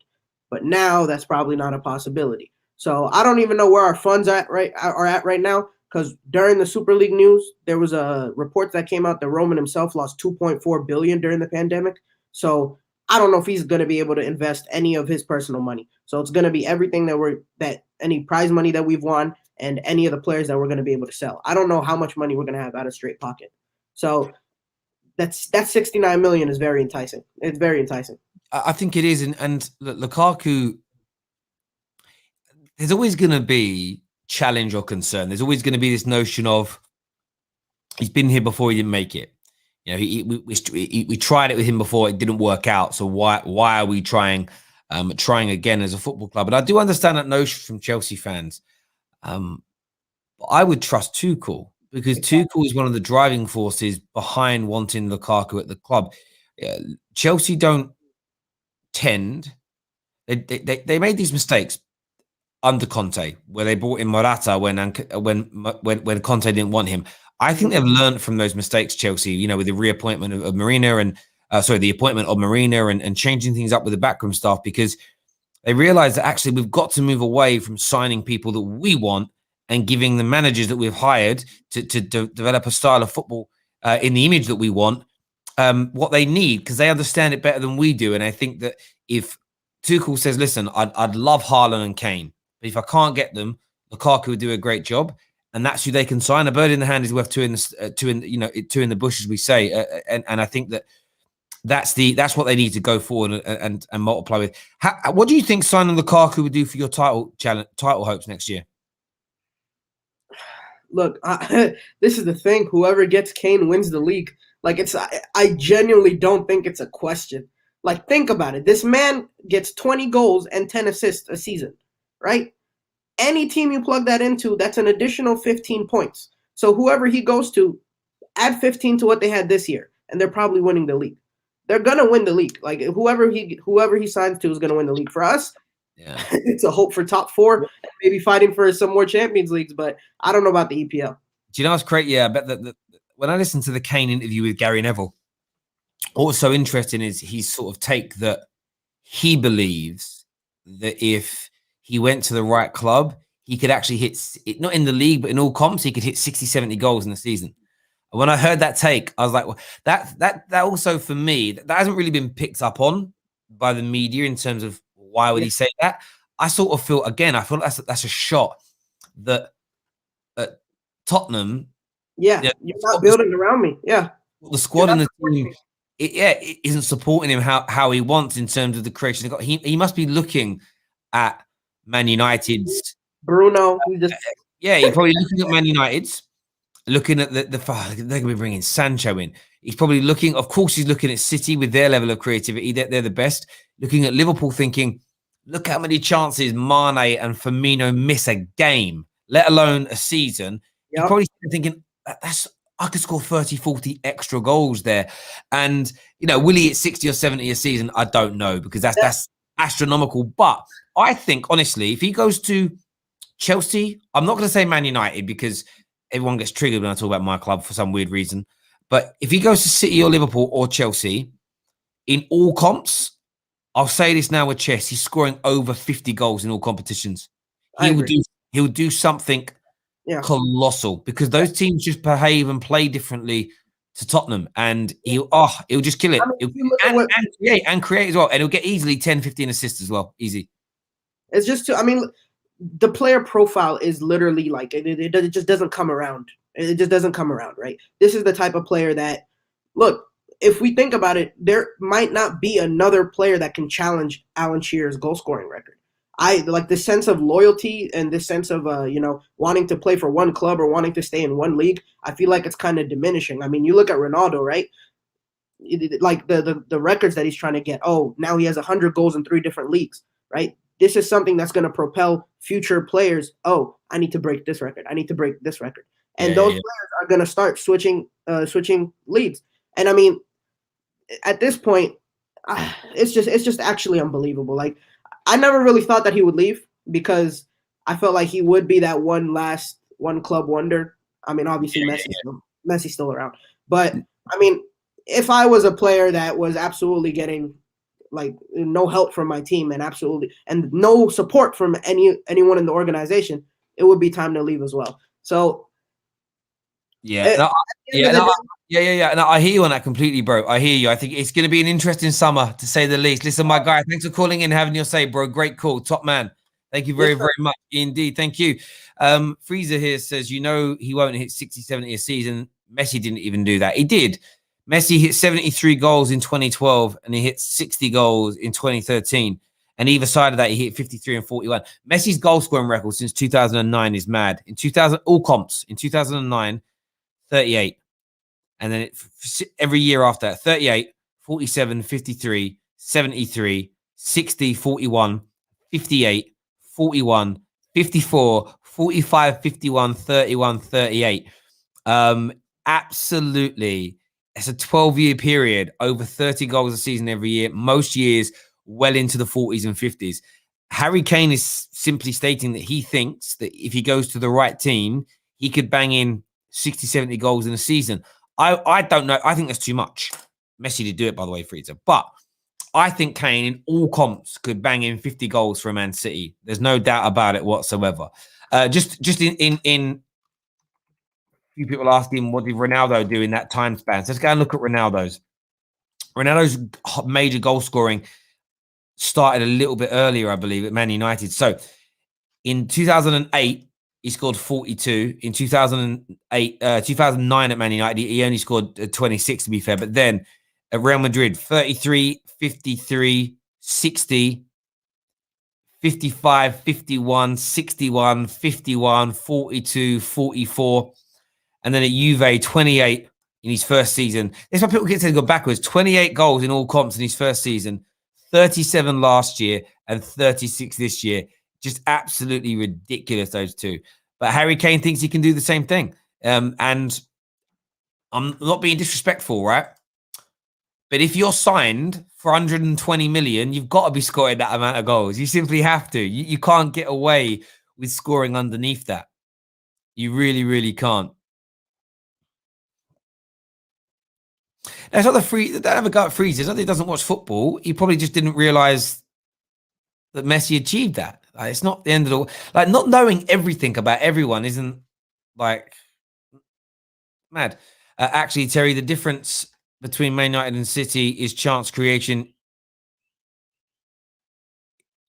but now that's probably not a possibility. So I don't even know where our funds are at right now, because during the Super League news, there was a report that came out that Roman himself lost 2.4 billion during the pandemic. So I don't know if he's going to be able to invest any of his personal money. So it's going to be everything that any prize money that we've won and any of the players that we're going to be able to sell. I don't know how much money we're going to have out of straight pocket. So that 69 million is very enticing. It's very enticing. I think it is, and Lukaku, there's always going to be challenge or concern. There's always going to be this notion of he's been here before, he didn't make it. You know, we tried it with him before, it didn't work out. So why are we trying again as a football club? And I do understand that notion from Chelsea fans. But I would trust Tuchel, because Tuchel is one of the driving forces behind wanting Lukaku at the club. Chelsea don't tend. They made these mistakes under Conte, where they brought in Morata when Conte didn't want him. I think they've learned from those mistakes, Chelsea, you know, with the reappointment of Marina and the appointment of Marina and changing things up with the backroom staff, because they realize that actually we've got to move away from signing people that we want and giving the managers that we've hired to develop a style of football in the image that we want, what they need, because they understand it better than we do. And I think that if Tuchel says, listen, I'd love Haaland and Kane, but if I can't get them, Lukaku would do a great job. And that's who they can sign. A bird in the hand is worth two in the bush, as we say. And I think that's what they need to go forward and multiply with. What do you think signing Lukaku would do for your title hopes next year? Look, this is the thing. Whoever gets Kane wins the league. Like, I genuinely don't think it's a question. Like, think about it. This man gets 20 goals and 10 assists a season, right? Any team you plug that into, that's an additional 15 points. So whoever he goes to, add 15 to what they had this year, and they're probably winning the league. They're gonna win the league. Like, whoever he signs to is gonna win the league. For us, yeah, it's a hope for top 4, maybe fighting for some more Champions Leagues. But I don't know about the EPL. Do you know what's great? Yeah, I bet that when I listened to the Kane interview with Gary Neville, what's so interesting is his sort of take that he believes that if he went to the right club, he could actually hit, not in the league, but in all comps, he could hit 60, 70 goals in the season. And when I heard that take, I was like, well, that also for me, that hasn't really been picked up on by the media in terms of why would he say that? I sort of feel, again, I feel like that's a shot that at Tottenham. Yeah, you're not building around me. Yeah. The squad and the team, it isn't supporting him how he wants in terms of the creation. He must be looking at Man United's Bruno. He's probably looking at Man United's, looking at they're going to be bringing Sancho in. He's probably looking, of course, he's looking at City with their level of creativity. They're the best. Looking at Liverpool, thinking, look how many chances Mane and Firmino miss a game, let alone a season. Yep. He's probably thinking, I could score 30, 40 extra goals there. And, you know, will he hit 60 or 70 a season? I don't know, because that's astronomical. But I think, honestly, if he goes to Chelsea, I'm not going to say Man United, because everyone gets triggered when I talk about my club for some weird reason. But if he goes to City or Liverpool or Chelsea, in all comps, I'll say this now with chess, he's scoring over 50 goals in all competitions. He will do something colossal, because those teams just behave and play differently to Tottenham, and he'll just kill it. And create as well, and he'll get easily 10, 15 assists as well. Easy. It's just the player profile is literally like it just doesn't come around. It just doesn't come around, right? This is the type of player that, look, if we think about it, there might not be another player that can challenge Alan Shearer's goal scoring record. I like the sense of loyalty and this sense of wanting to play for one club or wanting to stay in one league. I feel like it's kind of diminishing. I mean, you look at Ronaldo, right? Like the records that he's trying to get. Oh, now he has 100 goals in 3 different leagues, right? This is something that's going to propel future players. Oh, I need to break this record. I need to break this record. And those players are going to start switching leagues. And I mean, at this point, it's just actually unbelievable. Like, I never really thought that he would leave because I felt like he would be that one club wonder. I mean, obviously Messi's still around, but I mean, if I was a player that was absolutely getting like no help from my team and no support from anyone in the organization, it would be time to leave as well. So yeah, no, I hear you on that completely, bro. I hear you. I think it's going to be an interesting summer, to say the least. Listen, my guy, thanks for calling in, having your say, bro. Great call, top man. Thank you very much indeed. Thank you. Freezer here says, he won't hit 60, 70 a season. Messi didn't even do that. He did. Messi hit 73 goals in 2012 and he hit 60 goals in 2013. And either side of that, he hit 53 and 41. Messi's goal scoring record since 2009 is mad. In 2000, all comps, in 2009, 38. And then every year after that, 38, 47, 53, 73, 60, 41, 58, 41, 54, 45, 51, 31, 38. Absolutely. It's a 12-year period, over 30 goals a season every year, most years well into the 40s and 50s. Harry Kane is simply stating that he thinks that if he goes to the right team, he could bang in 60, 70 goals in a season. I don't know. I think that's too much. Messi did do it, by the way, Frieza. But I think Kane in all comps could bang in 50 goals for Man City. There's no doubt about it whatsoever. Just in few people asking, what did Ronaldo do in that time span? So let's go and look at Ronaldo's. Ronaldo's major goal scoring started a little bit earlier, I believe, at Man United. So in 2008, he scored 42. In 2009 at Man United, he only scored 26, to be fair. But then at Real Madrid, 33, 53, 60, 55, 51, 61, 51, 42, 44. And then at Juve, 28 in his first season. That's why people get to go backwards. 28 goals in all comps in his first season, 37 last year, and 36 this year. Just absolutely ridiculous, those two. But Harry Kane thinks he can do the same thing. And I'm not being disrespectful, right? But if you're signed for 120 million, you've got to be scoring that amount of goals. You simply have to. You can't get away with scoring underneath that. You really, really can't. That's not the free. That have a go at Freeze. It's not that he doesn't watch football. He probably just didn't realize that Messi achieved that. Like, it's not the end of the. Like, not knowing everything about everyone isn't like mad. Actually, Terry, the difference between Man United and City is chance creation.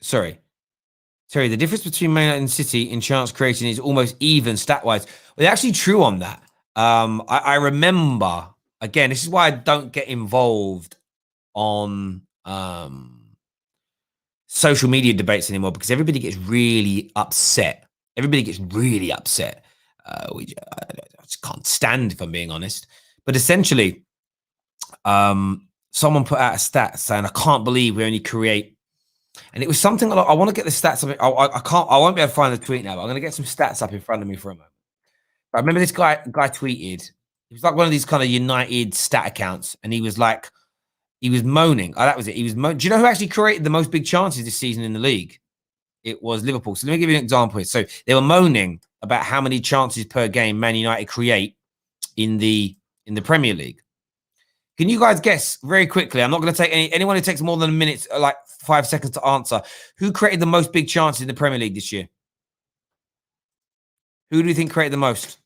Sorry, Terry, the difference between Man United and City in chance creation is almost even stat-wise. Well, it's actually true on that. I remember. Again, this is why I don't get involved on social media debates anymore, because everybody gets really upset. Which I just can't stand, if I'm being honest. But essentially, someone put out a stat saying, I can't believe we only create. And it was something I want to get the stats up. I won't be able to find the tweet now, but I'm going to get some stats up in front of me for a moment. But I remember this guy tweeted. It was like one of these kind of United stat accounts, and he was moaning. Oh, that was it. Do you know who actually created the most big chances this season in the league? It was Liverpool. So let me give you an example here. So they were moaning about how many chances per game Man United create in the Premier League. Can you guys guess very quickly? I'm not going to take anyone who takes more than a minute, like 5 seconds to answer. Who created the most big chances in the Premier League this year? Who do you think created the most?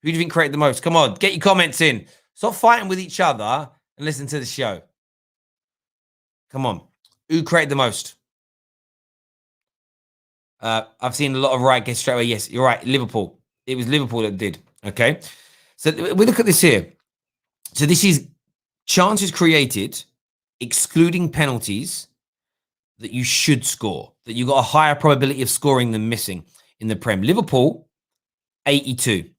Who do you think created the most? Come on, get your comments in. Stop fighting with each other and listen to the show. Come on. Who created the most? I've seen a lot of right guess straight away. Yes, you're right. Liverpool. It was Liverpool that did. Okay. So we look at this here. So this is chances created, excluding penalties, that you should score, that you got a higher probability of scoring than missing in the Prem. Liverpool, 82.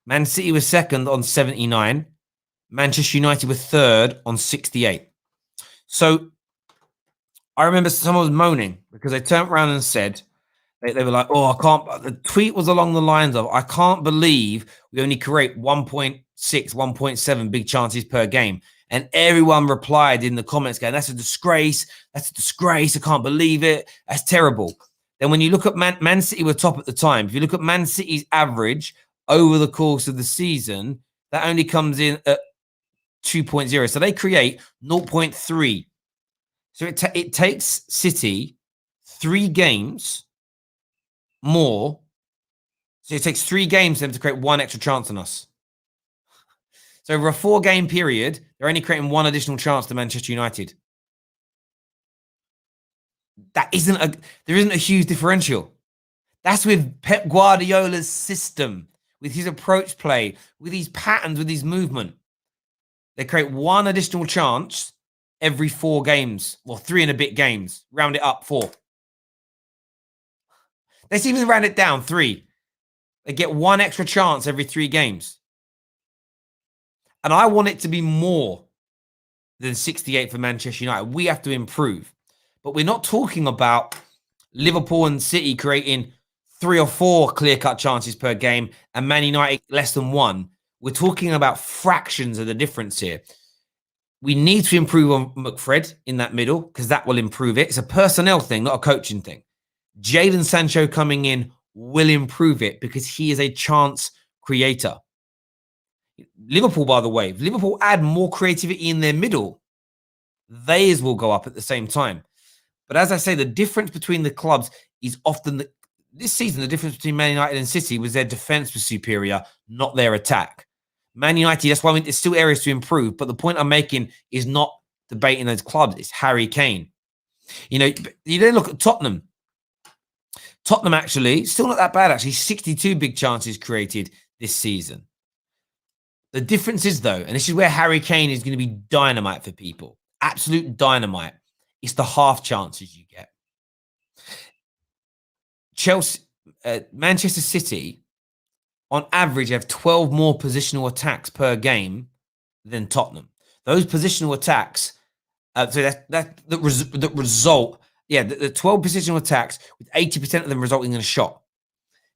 Man City was second on 79. Manchester United were third on 68. So I remember someone was moaning because they turned around and said, they were like, oh, I can't. The tweet was along the lines of, I can't believe we only create 1.6, 1.7 big chances per game. And everyone replied in the comments going, that's a disgrace. That's a disgrace. I can't believe it. That's terrible. Then when you look at Man City were top at the time. If you look at Man City's average over the course of the season, that only comes in at 2.0. So they create 0.3. So it takes City 3 games more. So it takes 3 games for them to create 1 extra chance on us. So over a 4-game period, they're only creating 1 additional chance to Manchester United. There isn't a huge differential. That's with Pep Guardiola's system, with his approach play, with his patterns, with his movement. They create 1 additional chance every 4 games, or 3 and a bit games. Round it up, 4. Let's even round it down, 3. They get 1 extra chance every 3 games. And I want it to be more than 68 for Manchester United. We have to improve. But we're not talking about Liverpool and City creating 3 or 4 clear-cut chances per game and Man United less than 1. We're talking about fractions of the difference here. We need to improve on McFred in that middle because that will improve it. It's a personnel thing, not a coaching thing. Jadon Sancho coming in will improve it because he is a chance creator. Liverpool, by the way, if Liverpool add more creativity in their middle, theirs will go up at the same time. But as I say, the difference between the clubs is often this season, the difference between Man United and City was their defense was superior, not their attack. Man United, that's why there's still areas to improve. But the point I'm making is not debating those clubs. It's Harry Kane. You know, you then look at Tottenham. Tottenham, actually, still not that bad, actually. 62 big chances created this season. The difference is, though, and this is where Harry Kane is going to be dynamite for people. Absolute dynamite. It's the half chances you get. Manchester City, on average, have 12 more positional attacks per game than Tottenham. Those positional attacks, that result, the 12 positional attacks with 80% of them resulting in a shot.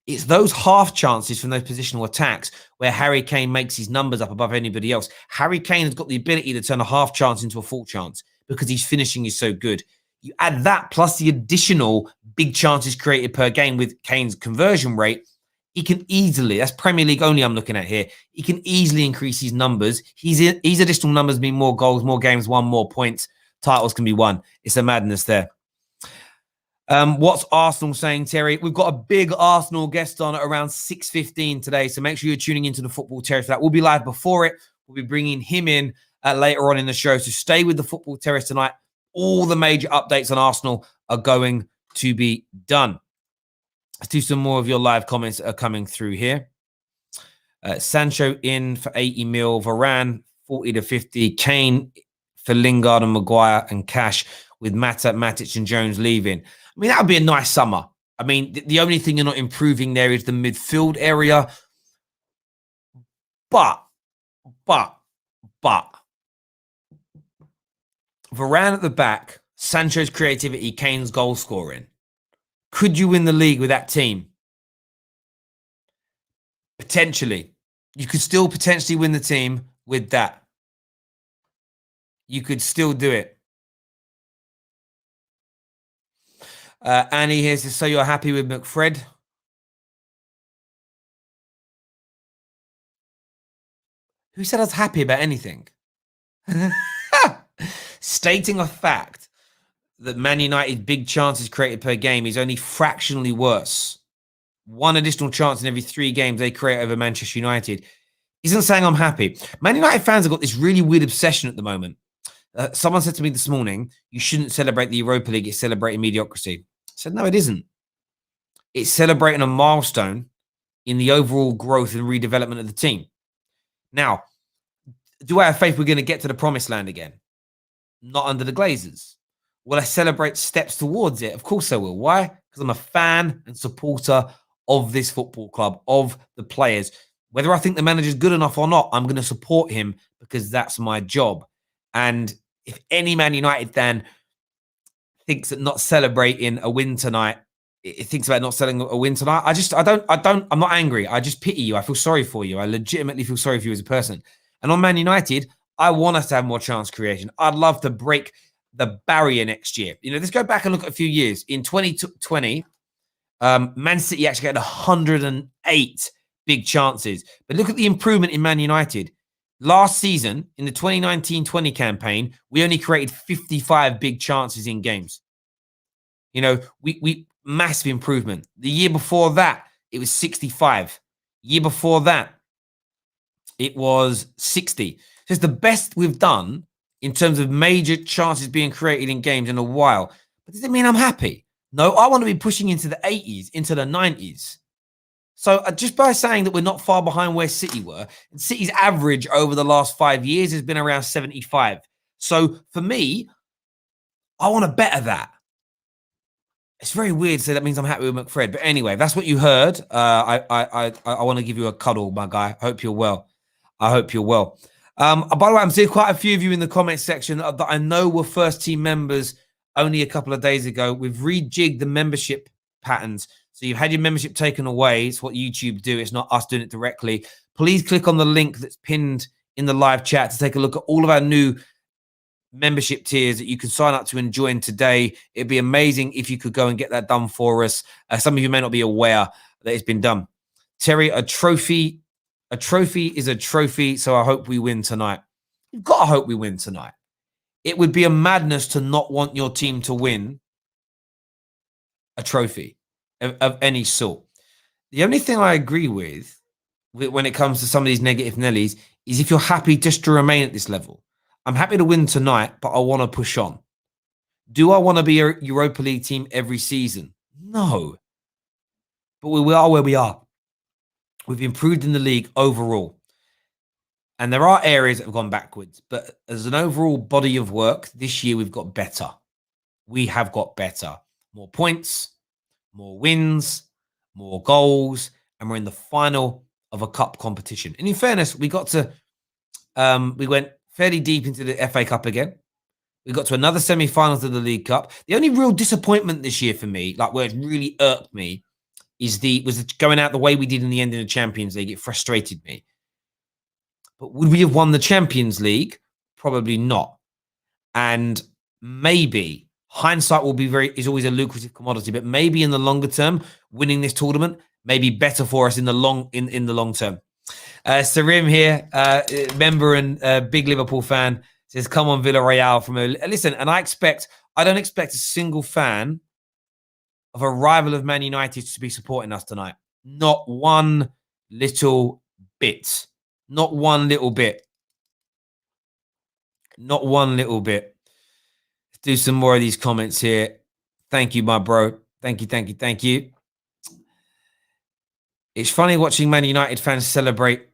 It's those half chances from those positional attacks where Harry Kane makes his numbers up above anybody else. Harry Kane has got the ability to turn a half chance into a full chance because his finishing is so good. You add that plus the additional big chances created per game with Kane's conversion rate, he can easily, that's Premier League only I'm looking at here, he can easily increase his numbers. His additional numbers mean more goals, more games won, more points, titles can be won. It's a madness there. What's Arsenal saying, Terry? We've got a big Arsenal guest on at around 6:15 today, so make sure you're tuning into the Football Terrace for that. We'll be live before it. We'll be bringing him in later on in the show, so stay with the Football Terrace tonight. All the major updates on Arsenal are going to be done. Let's do some more of your live comments that are coming through here. Sancho in for 80 mil, Varane 40 to 50, Kane for Lingard and Maguire and Cash with Mata, Matic and Jones leaving. I mean, that would be a nice summer. I mean, the only thing you're not improving there is the midfield area. But Varane at the back, Sancho's creativity, Kane's goal scoring. Could you win the league with that team? Potentially. You could still potentially win the team with that. You could still do it. Annie here says, so you're happy with McFred? Who said I was happy about anything? Stating a fact that Man United big chances created per game is only fractionally worse. 1 additional chance in every 3 games they create over Manchester United isn't saying I'm happy. Man United fans have got this really weird obsession at the moment. Someone said to me this morning, you shouldn't celebrate the Europa League, it's celebrating mediocrity. I said, no, it isn't. It's celebrating a milestone in the overall growth and redevelopment of the team. Now, do I have faith we're going to get to the promised land again? Not under the Glazers. Will I celebrate steps towards it? Of course I will. Why? Because I'm a fan and supporter of this football club, of the players. Whether I think the manager's good enough or not, I'm going to support him because that's my job. And if any Man United fan thinks that not celebrating a win tonight, it thinks about not selling a win tonight, I'm not angry. I just pity you. I feel sorry for you. I legitimately feel sorry for you as a person. And on Man United, I want us to have more chance creation. I'd love to break the barrier next year. Let's go back and look at a few years. In 2020, Man City actually had 108 big chances. But look at the improvement in Man United. Last season, in the 2019-20 campaign, we only created 55 big chances in games. We massive improvement. The year before that, it was 65. Year before that, it was 60. So it's the best we've done in terms of major chances being created in games in a while. But does it mean I'm happy? No, I want to be pushing into the 80s, into the 90s. So just by saying that we're not far behind where City were, and City's average over the last 5 years has been around 75. So for me, I want to better that. It's very weird to say that means I'm happy with McFred. But anyway, that's what you heard. I want to give you a cuddle, my guy. I hope you're well. I hope you're well. By the way, I'm seeing quite a few of you in the comment section that I know were first team members only a couple of days ago. We've rejigged the membership patterns. So you've had your membership taken away. It's what YouTube do. It's not us doing it directly. Please click on the link that's pinned in the live chat to take a look at all of our new membership tiers that you can sign up to and join today. It'd be amazing if you could go and get that done for us. Some of you may not be aware that it's been done. Terry, a trophy is a trophy, so I hope we win tonight. You've got to hope we win tonight. It would be a madness to not want your team to win a trophy of any sort. The only thing I agree with when it comes to some of these negative Nellies is if you're happy just to remain at this level. I'm happy to win tonight, but I want to push on. Do I want to be a Europa League team every season? No. But we are where we are. We've improved in the league overall. And there are areas that have gone backwards. But as an overall body of work, this year we've got better. We have got better. More points, more wins, more goals, and we're in the final of a cup competition. And in fairness, we got to, we went fairly deep into the FA Cup again. We got to another semi-finals of the League Cup. The only real disappointment this year for me, like where it really irked me, was going out the way we did in the end of the Champions League. It frustrated me. But would we have won the Champions League? Probably not. And maybe hindsight is always a lucrative commodity, but maybe in the longer term, winning this tournament may be better for us in the long term. Sarim here, member and big Liverpool fan, says, "Come on, Villarreal." Listen, and I don't expect a single fan of a rival of Man United to be supporting us tonight. Not one little bit. Not one little bit. Not one little bit. Let's do some more of these comments here. Thank you, my bro. Thank you. It's funny watching Man United fans celebrate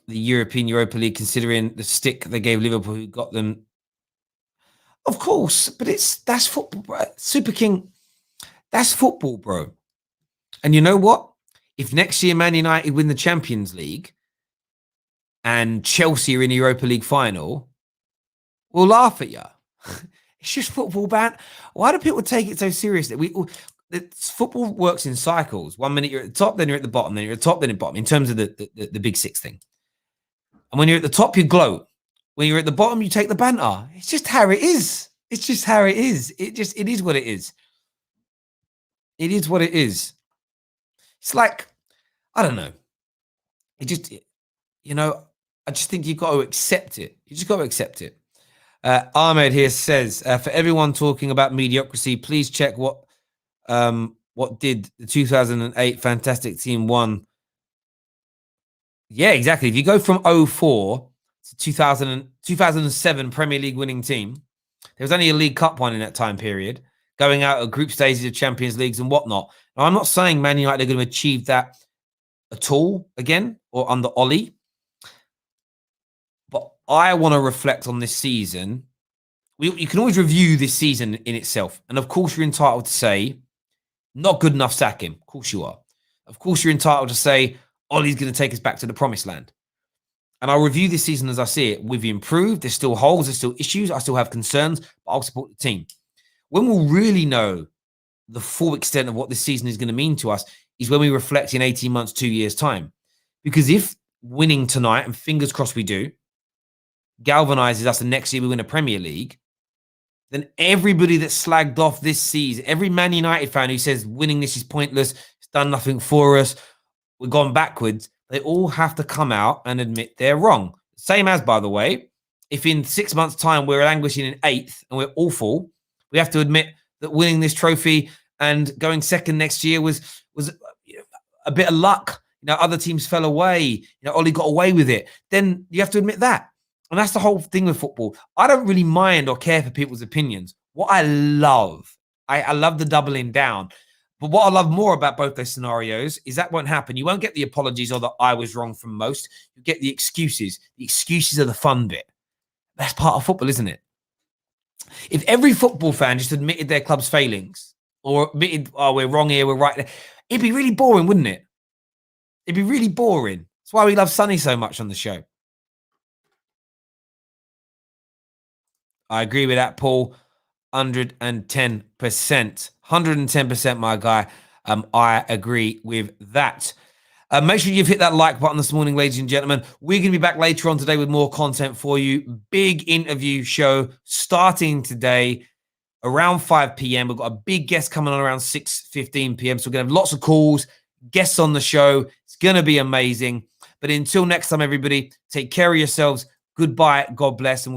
the European Europa League, considering the stick they gave Liverpool, who got them. Of course, but that's football, bro. Super King, that's football, bro. And you know what? If next year Man United win the Champions League and Chelsea are in the Europa League final, we'll laugh at you. It's just football, man. Why do people take it so seriously? Football works in cycles. 1 minute you're at the top, then you're at the bottom, then you're at the top, then you're at the bottom, in terms of the big six thing. And when you're at the top, you gloat. When you're at the bottom, you take the banter. It's just how it is. It's just how it is. It is what it is. It is what it is. It's like, I don't know. I just think you've got to accept it. You just got to accept it. Ahmed here says, for everyone talking about mediocrity, please check what did the 2008 fantastic team won. Yeah, exactly. If you go from 2004 to 2007 Premier League winning team, there was only a League Cup one in that time period, going out at group stages of Champions Leagues and whatnot. Now, I'm not saying Man United are going to achieve that at all again or under Ollie, but I want to reflect on this season. You can always review this season in itself. And of course, you're entitled to say, not good enough, sack him. Of course you are. Of course, you're entitled to say, Ollie's going to take us back to the promised land. And I'll review this season as I see it. We've improved. There's still holes. There's still issues. I still have concerns, but I'll support the team. When we'll really know the full extent of what this season is going to mean to us is when we reflect in 18 months, 2 years' time. Because if winning tonight, and fingers crossed we do, galvanizes us and next year we win a Premier League, then everybody that slagged off this season, every Man United fan who says winning this is pointless, it's done nothing for us, we've gone backwards, they all have to come out and admit they're wrong. Same as, by the way, if in 6 months' time we're languishing in 8th and we're awful, we have to admit that winning this trophy and going second next year was a bit of luck. Other teams fell away. Ollie got away with it. Then you have to admit that. And that's the whole thing with football. I don't really mind or care for people's opinions. What I love, I love the doubling down. But what I love more about both those scenarios is that won't happen. You won't get the apologies or that I was wrong from most. You get the excuses. The excuses are the fun bit. That's part of football, isn't it? If every football fan just admitted their club's failings or admitted, oh, we're wrong here, we're right there, it'd be really boring, wouldn't it? It'd be really boring. That's why we love Sonny so much on the show. I agree with that, Paul. 110%. 110%, my guy. I agree with that. Make sure you've hit that like button this morning, ladies and gentlemen. We're going to be back later on today with more content for you. Big interview show starting today around 5 p.m. We've got a big guest coming on around 6:15 p.m. So we're going to have lots of calls, guests on the show. It's going to be amazing. But until next time, everybody, take care of yourselves. Goodbye. God bless. And